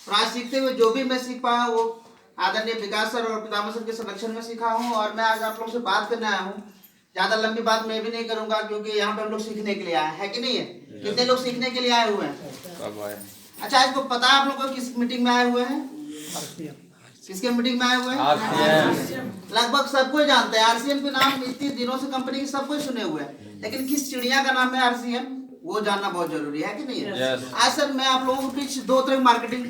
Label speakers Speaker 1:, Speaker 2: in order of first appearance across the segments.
Speaker 1: और आज सीखते हुए जो भी मैं सीख पाया वो आदरणीय विकास सर और पितामह सर के संरक्षण में सीखा हूँ। और मैं आज आप लोगों से बात करने आया हूँ। ज्यादा लंबी बात मैं भी नहीं करूंगा क्योंकि यहाँ पे हम लोग सीखने के लिए आए हैं, कि नहीं है? कितने लोग सीखने के लिए आए हुए हैं?
Speaker 2: सब आए।
Speaker 1: अच्छा, इसको पता है आप लोगों को किस मीटिंग में आए हुए हैं? किसके मीटिंग में आए हुए हैं? लगभग सबको जानते हैं। आरसीएम के नाम इतने दिनों से कंपनी के सबको सुने हुए हैं, लेकिन किस चिड़िया का नाम है आरसीएम वो जानना बहुत जरूरी है, कि नहीं है? आज सर मैं आप लोगों को बीच दो तरह मार्केटिंग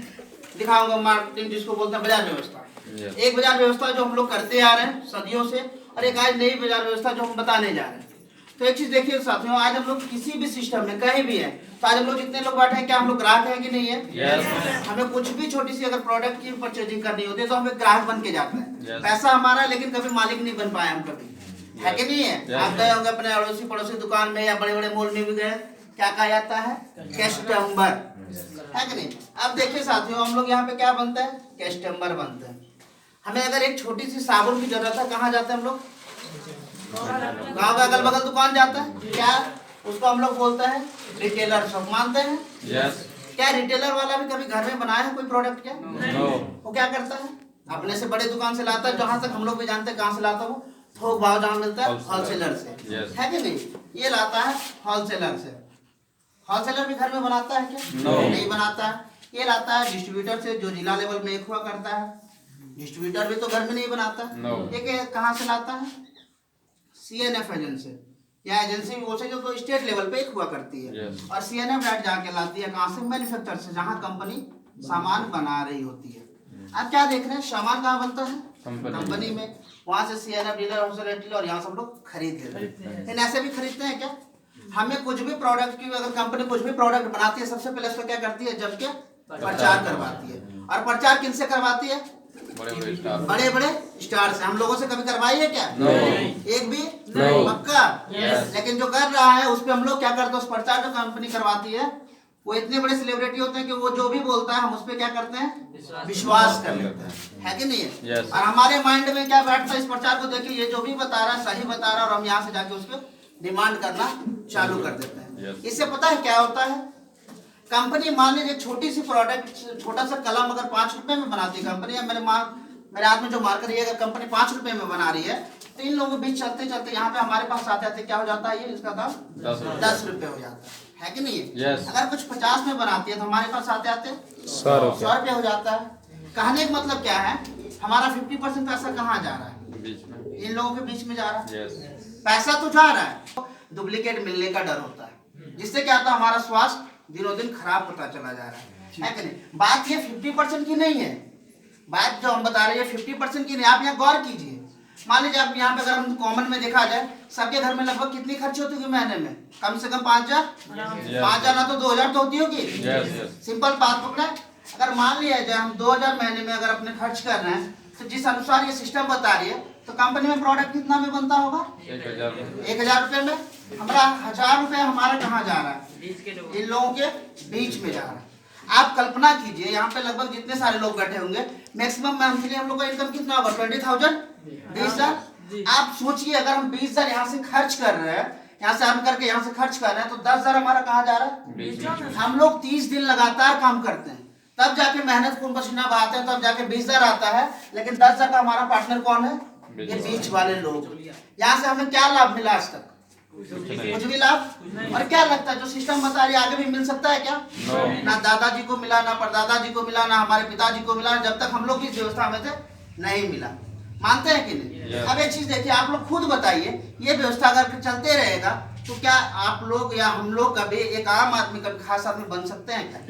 Speaker 1: दिखाऊंगा। मार्केटिंग जिसको बोलते हैं बाजार व्यवस्था। एक बाजार व्यवस्था जो हम लोग करते आ रहे हैं सदियों से, और एक आज नई बाजार व्यवस्था जो हम बताने जा रहे हैं। तो एक चीज देखिए साथियों, आज हम लोग किसी भी सिस्टम में कहीं भी है, तो आज हम लोग जितने लोग बैठे हैं क्या हम लोग ग्राहक हैं कि नहीं है? हमें कुछ भी छोटी सी अगर प्रोडक्ट की परचेजिंग करनी होती है तो हमें ग्राहक बन के जाते हैं। पैसा हमारा है लेकिन कभी मालिक नहीं बन पाए हम कभी, है कि नहीं है? आप गए होंगे अपने अड़ोसी पड़ोसी दुकान में या बड़े बड़े मॉल में भी गए, क्या कहा जाता है? कस्टमर, है कि नहीं? अब देखिए साथियों, हम लोग यहाँ पे क्या बनते हैं? कस्टमर बनते हैं। हमें अगर एक छोटी सी साबुन की जरूरत है, कहाँ जाते हैं हम लोग? गाँव का अगल बगल दुकान जाता है, क्या उसको हम लोग बोलते हैं? Retailer shop. मानते हैं? क्या रिटेलर वाला भी कभी घर में बनाया है कोई प्रोडक्ट? क्या वो क्या करता है? अपने से बड़े दुकान से लाता है, जहाँ तक हम लोग भी जानते हैं कहाँ से लाता है वो, थोक भाव जहाँ मिलता है होलसेलर से, है कि नहीं? ये लाता है होलसेलर से। होलसेलर भी घर में बनाता है क्या? नहीं बनाता है। ये लाता है डिस्ट्रीब्यूटर से, जो जिला लेवल में एक हुआ करता है। डिस्ट्रीब्यूटर भी तो घर में नहीं बनाता। ये कहाँ से लाता है? सीएनएफ एजेंसी या एजेंसी भी बोल सकते हो, तो स्टेट लेवल पे एक हुआ करती है। और सीएनएफ डायरेक्ट जाके लाती है कहाँ से? मैन्युफैक्चर से, जहाँ कंपनी सामान बना रही होती है। अब क्या देख रहे हैं, सामान कहाँ बनता है? कंपनी में। वहां से सीएनएफ डीलर, होलसेलर डीलर, और यहाँ सब लोग खरीद लेते हैं। लेकिन ऐसे भी खरीदते हैं क्या? हमें कुछ भी प्रोडक्ट की अगर कंपनी कुछ भी प्रोडक्ट बनाती है, सबसे पहले उसका क्या करती है? जब क्या प्रचार करवाती है। और प्रचार किनसे करवाती है? बड़े बड़े स्टार से। हम लोगों से कभी करवाई है क्या? एक भी पक्का? लेकिन जो कर रहा है उस पर हम लोग क्या करते हैं? उस प्रचार जो कंपनी करवाती है वो इतने बड़े सेलिब्रिटी होते हैं कि वो जो भी बोलता है हम उस पर क्या करते हैं? विश्वास कर लेते हैं, है कि नहीं है? और हमारे माइंड में क्या बैठता है? इस प्रचार को देखिए, ये जो भी बता रहा है सही बता रहा है, और हम यहाँ से जाके उस पर डिमांड करना चालू कर देते हैं। इससे पता है क्या होता है? कंपनी मान लीजिए छोटी सी प्रोडक्ट, छोटा सा कलम अगर 5 रुपए में बनाती है कंपनी, या मेरे हाथ में जो मार्कर है, अगर कंपनी 5 रुपए में बना रही है, तो इन लोगों के बीच चलते चलते यहाँ पे हमारे पास आते आते क्या हो जाता है? ये इसका दाम 10 रुपए हो जाता है कि नहीं है? अगर कुछ 50 में बनाती है तो हमारे पास आते आते 100 रुपए हो जाता है। कहने का मतलब क्या है? हमारा 50% पैसा कहाँ जा रहा है? इन लोगों के बीच में जा रहा है। पैसा तो जा रहा है, डुप्लीकेट मिलने का डर होता है, जिससे क्या होता है? हमारा स्वास्थ्य दिनों दिन खराब होता चला जा रहा है कि नहीं? बात ये 50% की नहीं है, बात जो हम बता रहे हैं 50% की नहीं। आप यहाँ गौर कीजिए, मान लीजिए आप यहाँ पे अगर हम कॉमन में देखा जाए, सबके घर में लगभग कितनी खर्च होती होगी महीने में? कम से कम 5,000, 5,000 ना तो 2,000 तो होती होगी। सिंपल बात पकड़ा। अगर मान लिया जाए हम 2,000 महीने में अगर अपने खर्च कर रहे हैं, तो जिस अनुसार ये सिस्टम बता रही है, तो कंपनी में प्रोडक्ट कितना में बनता होगा? 1,000 रुपए में। हमारा 1,000 रुपए हमारा कहाँ जा रहा है? इन लोगों के बीच में जा रहा है। आप कल्पना कीजिए, यहाँ पे लगभग जितने सारे लोग बैठे होंगे, मैक्सिमम मंथली हम लोग का इनकम कितना होगा? 20,000, 20,000। आप सोचिए, अगर हम 20,000 यहाँ से खर्च कर रहे हैं, यहाँ से अर्न करके यहाँ से खर्च कर रहे हैं, तो 10,000 हमारा कहाँ जा रहा है? हम लोग 30 दिन लगातार काम करते हैं, तब जाके मेहनत खून पसीना बहाते हैं, तब जाके 20,000 आता है। लेकिन 10,000 का हमारा पार्टनर कौन है? ये बीच वाले लोग। यहाँ से हमें क्या लाभ मिला आज तक? कुछ भी लाभ। और क्या लगता है जो सिस्टम बता रही है आगे भी मिल सकता है क्या? ना दादाजी को मिला, ना परदादाजी को मिला, ना हमारे पिताजी को मिला, जब तक हम लोग इस व्यवस्था में थे नहीं मिला। मानते हैं कि नहीं? अब एक चीज देखिए, आप लोग खुद बताइए, ये व्यवस्था अगर चलते रहेगा तो क्या आप लोग या हम लोग कभी एक आम आदमी कभी खास आदमी बन सकते हैं क्या?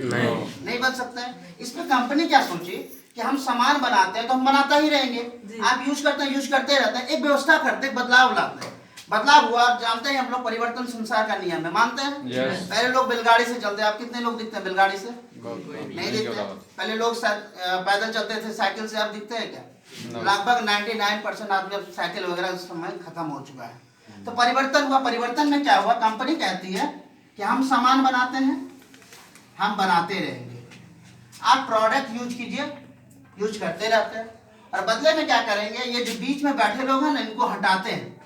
Speaker 1: नहीं बन सकते हैं। इसमें कंपनी क्या सोची कि हम सामान बनाते हैं तो हम बनाता ही रहेंगे, आप यूज करते हैं, यूज करते रहते हैं, एक व्यवस्था करते हैं, बदलाव लाते हैं। बदलाव हुआ, आप जानते हैं हम लोग परिवर्तन संसार का नियम है, मानते हैं? पहले लोग बैलगाड़ी से चलते हैं, आप कितने लोग दिखते हैं बैलगाड़ी से? नहीं दिखते। पहले लोग पैदल चलते थे, साइकिल से आप दिखते हैं क्या? लगभग 99% आदमी अब साइकिल वगैरह उस समय खत्म हो चुका है। तो परिवर्तन हुआ। परिवर्तन में क्या हुआ? कंपनी कहती है कि हम सामान बनाते हैं, हम बनाते रहेंगे, आप प्रोडक्ट यूज कीजिए, यूज करते रहते हैं, और बदले में क्या करेंगे? ये जो बीच में बैठे लोग हैं ना, इनको हटाते हैं।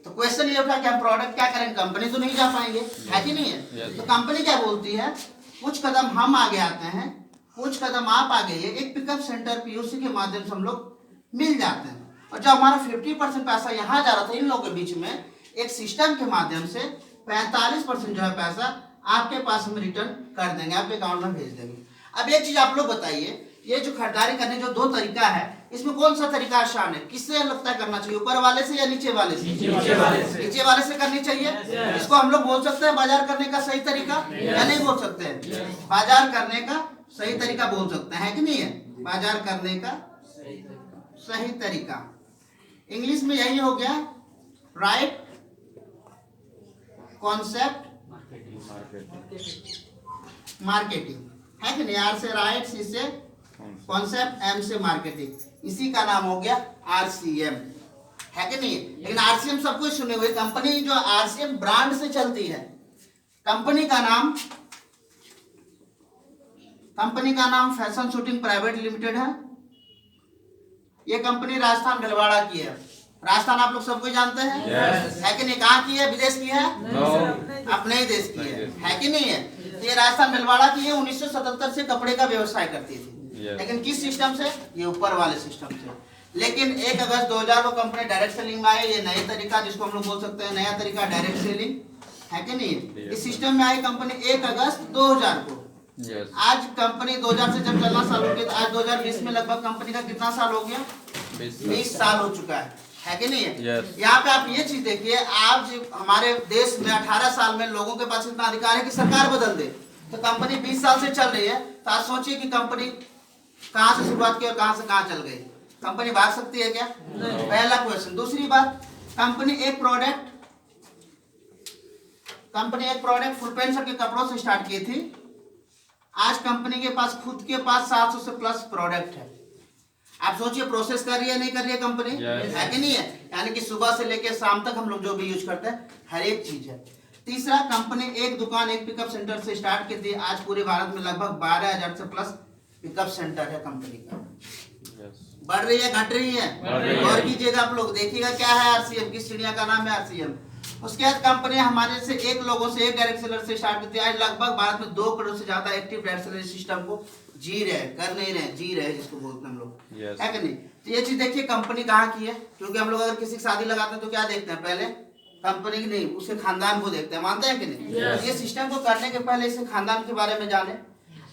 Speaker 1: तो क्वेश्चन ये उठा कि हम प्रोडक्ट क्या करेंगे? कंपनी तो नहीं जा पाएंगे, है कि नहीं है? तो कंपनी क्या बोलती है? कुछ कदम हम आगे आते हैं कुछ कदम आप आगे ये एक पिकअप सेंटर पीयूसी के माध्यम से हम लोग मिल जाते हैं। और जब हमारा 50% पैसा यहाँ जा रहा था इन लोगों के बीच में, एक सिस्टम के माध्यम से 45% जो है पैसा आपके पास हम रिटर्न कर देंगे, आपके अकाउंट में भेज देंगे। अब एक चीज आप लोग बताइए, ये जो खरीदारी करने जो 2 तरीका है, इसमें कौन सा तरीका आसान है? किससे लगता है करना चाहिए, ऊपर वाले से या नीचे वाले से? नीचे वाले से करनी चाहिए। इसको हम लोग बोल सकते हैं बाजार करने का सही तरीका, या नहीं बोल सकते हैं? बाजार करने का सही तरीका बोल सकते हैं कि नहीं है? बाजार करने का सही तरीका इंग्लिश में यही हो गया, राइट कॉन्सेप्ट मार्केटिंग, है कि नहीं? आर से राइट, सी से कॉन्सेप्ट, एम से मार्केटिंग, इसी का नाम हो गया आरसीएम, है कि नहीं? लेकिन आरसीएम सब कुछ सुने हुए, कंपनी जो आरसीएम ब्रांड से चलती है, कंपनी का नाम फैशन शूटिंग प्राइवेट लिमिटेड है। ये कंपनी राजस्थान भिलवाड़ा की है। राजस्थान आप लोग सबको जानते हैं, है कि नहीं? कहाँ की है? विदेश की है? अपने ही देश की है कि नहीं है? तो ये राजस्थान भिलवाड़ा की है। 1977 से कपड़े का व्यवसाय करती थी, लेकिन किस सिस्टम से? ये ऊपर वाले सिस्टम से। लेकिन 1 अगस्त 2000 को कंपनी डायरेक्ट सेलिंग में आई। ये नया तरीका जिसको हम लोग बोल सकते हैं नया तरीका डायरेक्ट सेलिंग, है कि नहीं? इस सिस्टम में आई कंपनी 1 अगस्त 2000 को। आज कंपनी 2000 से जब चलना चालू किया, आज 2020 में लगभग कंपनी का कितना साल हो गया? 20 साल हो चुका है कि नहीं है? यहाँ पे आप ये चीज देखिए, आज हमारे देश में 18 साल में लोगों के पास इतना अधिकार है कि सरकार बदल दे, तो कंपनी 20 साल से चल रही है। तो आप सोचिए कि कंपनी कहाँ से शुरुआत की और कहाँ से कहाँ चल गई। कंपनी भाग सकती है क्या? पहला क्वेश्चन। दूसरी बात, कंपनी एक प्रोडक्ट फुल पेंट के कपड़ों से स्टार्ट की थी। आज कंपनी के पास खुद के पास 700 से प्लस प्रोडक्ट है। आप सोचिए प्रोसेस कर रही है नहीं कर रही है कंपनी, है कि नहीं है? यानी कि सुबह से लेकर शाम तक हम लोग जो भी यूज करते हैं हर एक चीज है। तीसरा, कंपनी एक दुकान एक पिकअप सेंटर से स्टार्ट की थी। आज पूरे भारत में लगभग 12,000 से प्लस पिकअप सेंटर है कंपनी का। बढ़ रही है घट रही है? और कीजिएगा आप लोग, देखिएगा क्या है आरसीएम, किस चिड़िया का नाम है आरसीएम। उसके बाद कंपनी हमारे से एक लोगों से एक डायरेक्ट सेलर से स्टार्ट करती है। आज लगभग भारत में 2 करोड़ से ज्यादा एक्टिव डायरेक्ट सेलर सिस्टम को जी रहे, कर नहीं रहे, जी रहे जिसको बोलते हैं हम लोग, है कि नहीं? तो ये चीज देखिए कंपनी कहाँ की है, क्योंकि हम लोग अगर किसी की शादी लगाते हैं तो क्या देखते हैं? पहले कंपनी की नहीं, उसके खानदान को देखते हैं, मानते हैं कि नहीं? ये सिस्टम को करने के पहले इसके खानदान के बारे में जाने।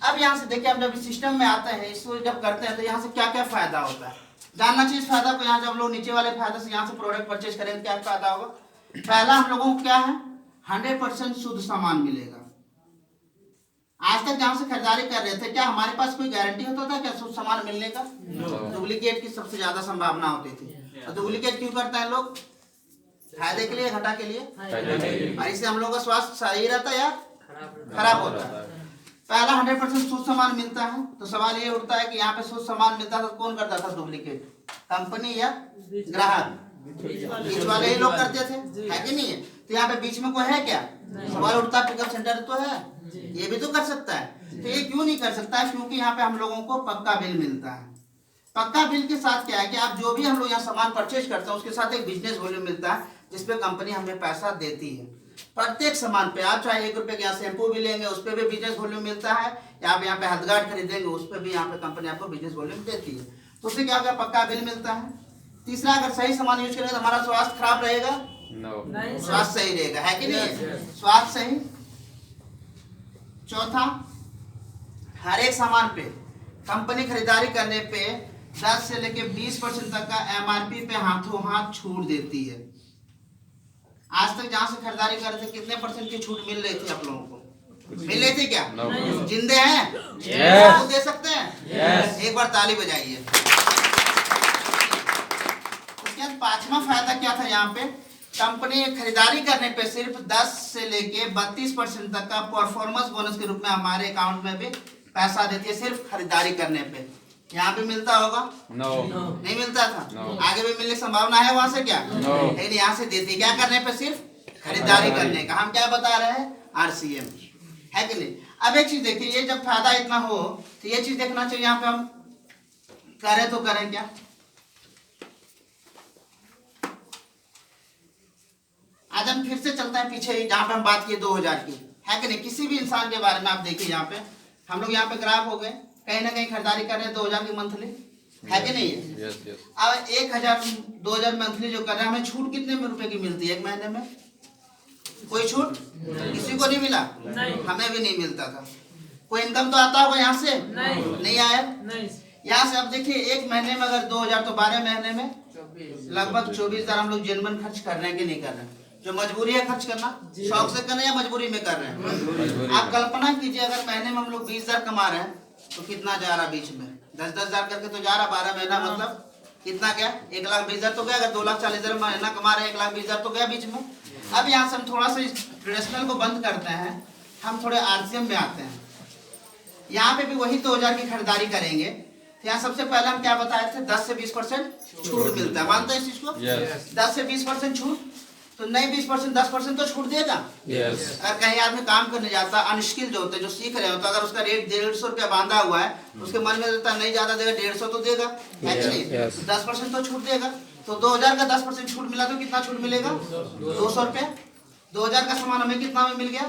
Speaker 1: अब यहाँ से देखिए, हम जब इस सिस्टम में आते हैं, इसको जब करते हैं तो यहाँ से क्या क्या फायदा होता है जानना चाहिए। फायदा को यहाँ जब लोग नीचे वाले फायदे से यहाँ से प्रोडक्ट परचेज करेंगे क्या फायदा होगा? पहला, हम लोगों को क्या है, 100% शुद्ध सामान मिलेगा। आज तक जहाँ से खरीदारी कर रहे थे, क्या हमारे पास कोई गारंटी होता था क्या शुद्ध सामान मिलने का? डुप्लीकेट की सबसे ज्यादा संभावना होती थी। और डुप्लीकेट क्यों करते हैं लोग? फायदे के लिए, घाटा के लिए। और इससे हम लोगों का स्वास्थ्य सही रहता है या खराब होता है? पहला 100% शुद्ध सामान मिलता है। तो सवाल ये उठता है कि यहाँ पे शुद्ध सामान मिलता था, कौन करता था डुप्लीकेट? कंपनी या ग्राहक? बीच वाले ही लोग करते थे, है कि नहीं है? तो यहाँ पे बीच में कोई है क्या? सवाल उठता है, पिकअप सेंटर तो है, ये भी तो कर सकता है। तो ये क्यों नहीं कर सकता है? क्योंकि यहाँ पे हम लोगों को पक्का बिल मिलता है। पक्का बिल के साथ क्या है कि आप जो भी हम लोग यहाँ सामान परचेज करते हैं उसके साथ एक बिजनेस वॉल्यूम मिलता है, जिसपे कंपनी हमें पैसा देती है। प्रत्येक सामान पे आप चाहे 1 रुपए का यहाँ शैम्पू भी लेंगे उस पर भी बिजनेस वॉल्यूम मिलता है, या आप यहाँ पे हथगार्ड खरीदेंगे उस पर भी यहाँ पे कंपनी आपको बिजनेस वॉल्यूम देती है। तो उससे क्या होगा? पक्का बिल मिलता है। तीसरा, अगर सही सामान यूज करेंगे तो हमारा स्वास्थ्य खराब रहेगा? नहीं, स्वास्थ्य सही रहेगा, है कि नहीं? स्वास्थ्य सही। चौथा, हर एक सामान पे कंपनी खरीदारी करने पे 10 से लेके 20% तक का एमआरपी पे हाथों हाथ छूट देती है। आज तक जहां से खरीदारी कर रहे थे कितने % की छूट मिल रही थी आप लोगों को? मिल रही थी क्या? जिंदे हैं? yes. दे सकते हैं? yes. एक बार ताली बजाइए। उसके बाद 5वां फायदा क्या था? यहाँ पे कंपनी खरीदारी करने पे सिर्फ 10 से लेके 32% तक का परफॉर्मेंस बोनस के रूप में हमारे अकाउंट में भी पैसा देती है, सिर्फ खरीदारी करने पे। यहाँ पे मिलता होगा? नहीं मिलता था। आगे भी मिलने की संभावना है वहां से क्या? लेकिन यहाँ से देती क्या करने पे? सिर्फ खरीदारी करने का। हम क्या बता रहे हैं? आरसीएम, है कि नहीं? अब एक चीज देखिए, ये जब फायदा इतना हो तो ये चीज देखना चाहिए यहाँ पे हम करें तो करें क्या? आज हम फिर से चलते हैं पीछे ही, जहां पे हम बात किए 2000 की, है कि नहीं? किसी भी इंसान के बारे में आप देखिए, यहाँ पे हम लोग यहाँ पे ग्राफ हो गए, कहीं ना कहीं खरीदारी कर रहे हैं 2000 की मंथली, है कि नहीं है? अब 1000 2000 मंथली जो कर रहे हैं, हमें छूट कितने में रुपए की मिलती है एक महीने में? कोई छूट किसी को नहीं मिला, हमें भी नहीं मिलता था। कोई इनकम तो आता होगा यहाँ से? नहीं आया। यहाँ से अब देखिए एक महीने में अगर 2000 तो 12 महीने में लगभग 24,000 हम लोग जेन्युइन खर्च कर रहे हैं कि नहीं कर रहे हैं? जो मजबूरी है खर्च करना, शौक से कर रहे हैं या मजबूरी में कर रहे हैं? आप कल्पना कीजिए अगर महीने में हम लोग 20,000 कमा रहे हैं तो कितना जा रहा बीच में? 10,000 करके तो जा रहा 12 महीना, मतलब कितना गया? 1,20,000 तो गया। अगर 2,40,000 महीना कमा रहे हैं 1,20,000 तो गया बीच में। अब यहाँ से हम थोड़ा सा ट्रेडिशनल को बंद करते हैं, हम थोड़े आरसीएम में आते हैं। यहाँ पे भी वही 2000 की खरीदारी करेंगे। यहाँ सबसे पहले हम क्या बताए थे? 10 से 20% छूट मिलता है, मानते हैं इस चीज को? 10 से 20% छूट, तो नहीं 20% 10% तो छूट देगा। अगर कहीं आदमी काम करने जाता है, अनस्किल जो होते हैं, जो सीख रहे होते हैं, अगर उसका रेट 150 रुपया बांधा हुआ है, उसके मन में रहता नहीं ज्यादा देगा, 150 तो देगा, है कि नहीं? 10% तो छूट देगा। तो 2000 का 10% छूट मिला तो कितना छूट मिलेगा? 200 रुपया। 2000 का सामान हमें कितना में मिल गया?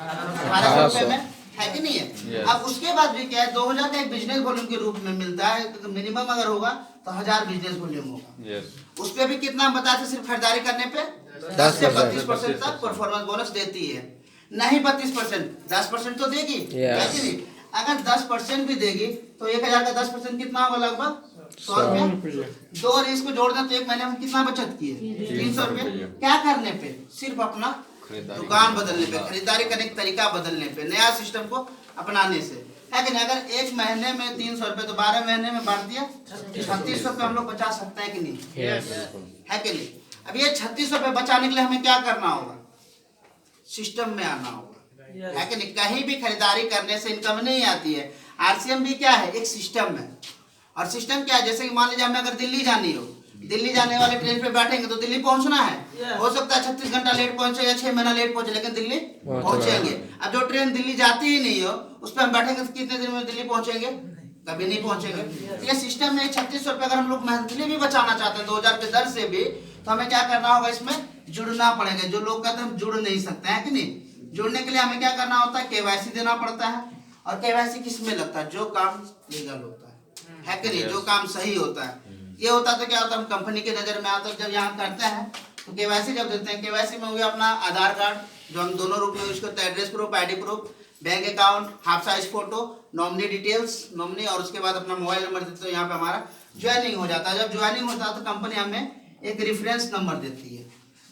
Speaker 1: 1800 रुपये में, है कि नहीं है? अब उसके बाद भी क्या है, 2000 का एक बिजनेस वॉल्यूम के रूप में मिलता है। तो मिनिमम अगर होगा तो 1000 बिजनेस वॉल्यूम होगा। उस पे भी कितना हम बताते, सिर्फ खरीदारी करने पे 10 से 32% तक परफॉर्मेंस बोनस देती है। नहीं 32%, 10% तो देगी, है कि नहीं? अगर 10% भी देगी तो 1000 का 10% कितना होगा? लगभग 100 रुपया। 2 और इसको जोड़ दें तो एक महीने में कितना बचत की है? 300 रुपये। क्या करने पे? सिर्फ अपना दुकान बदलने पे, खरीदारी करने का तरीका बदलने पे, नया सिस्टम को अपनाने से, है कि नहीं? अगर एक महीने में 300 रुपये तो 12 महीने में बांट दिया 3600 रुपये हम लोग बचा सकते हैं कि नहीं? है कि नहीं? अब ये 3600 रुपये बचाने के लिए हमें क्या करना होगा? सिस्टम में आना होगा, है कि नहीं? कहीं भी खरीदारी करने से इनकम नहीं आती है। आरसीएम भी क्या है? एक सिस्टम है। और सिस्टम क्या है? जैसे कि मान लीजिए हमें अगर दिल्ली जानी हो, दिल्ली जाने वाले ट्रेन पे बैठेंगे तो दिल्ली पहुंचना है। हो सकता है 36 घंटा लेट पहुंचे या 6 महीना लेट पहुंचे, लेकिन दिल्ली पहुंचेंगे। अब जो ट्रेन दिल्ली जाती ही नहीं हो, उस पर हम बैठेंगे तो कितने दिन में दिल्ली पहुंचेंगे? कभी नहीं पहुंचेंगे। तो ये सिस्टम में 3600 रुपये अगर हम लोग मंथली भी बचाना चाहते हैं 2000 के दर से भी, तो हमें क्या करना होगा? इसमें जुड़ना पड़ेगा। जो लोग कहते हैं हम जुड़ नहीं सकते हैं, कि नहीं? जुड़ने के लिए हमें क्या करना होता है? केवाईसी देना पड़ता है। और केवाईसी किस में लगता है? जो काम लीगल होता है कि नहीं? जो काम सही होता है। ये होता तो क्या होता है, हम कंपनी के नजर में आता है। जब यहाँ करते हैं तो केवाईसी जब देते हैं, केवाईसी में हो गया अपना आधार कार्ड, जो हम दोनों रूप में यूज करते हैं, address proof, ID proof, bank account, half size photo, nominee details, nominee, और उसके बाद अपना मोबाइल नंबर देते हैं। यहाँ पे हमारा ज्वाइनिंग हो जाता है। जब ज्वाइनिंग होता है तो कंपनी हमें एक रेफरेंस नंबर देती है।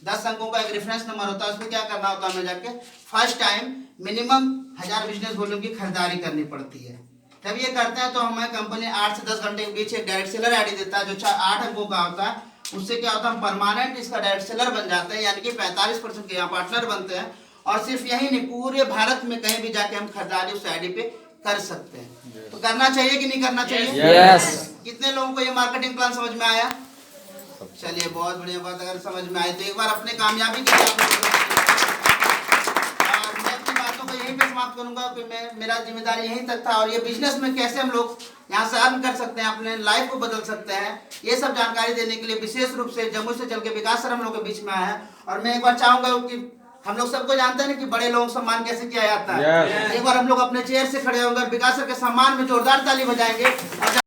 Speaker 1: 10 अंकों का एक रेफरेंस नंबर होता है। उसमें क्या करना होता है? हमें जाके first time minimum 1000 business volume की खरीदारी करनी पड़ती है। जब ये करते हैं तो हमें कंपनी 8 से 10 घंटे के बीच एक डायरेक्ट सेलर आईडी देता है, जो 8 अंकों का होता है। उससे क्या होता है? हम परमानेंट इसका डायरेक्ट सेलर बन जाते हैं, यानी कि 45% के यहाँ पार्टनर बनते हैं। और सिर्फ यही नहीं, पूरे भारत में कहीं भी जाके हम खरीदारी उस आईडी पे कर सकते हैं। तो करना चाहिए कि नहीं करना चाहिए?
Speaker 2: Yes.
Speaker 1: कितने लोगों को ये मार्केटिंग प्लान समझ में आया? चलिए, बहुत बढ़िया बात। अगर समझ में आए तो एक बार अपने कामयाबी के यहीं पे समाप्त करूंगा कि मेरा जिम्मेदारी यहीं तक था। और ये बिजनेस में कैसे हम लोग यहाँ से अर्न कर सकते हैं, अपने लाइफ को बदल सकते हैं, ये सब जानकारी देने के लिए विशेष रूप से जम्मू से चल के विकास सर हम लोग के बीच में आया है। और मैं एक बार चाहूंगा कि हम लोग सबको जानते हैं ना कि बड़े लोगों का सम्मान कैसे किया जाता है। एक बार हम लोग अपने चेयर से खड़े होंगे, विकास सर के सम्मान में जोरदार ताली बजाएंगे।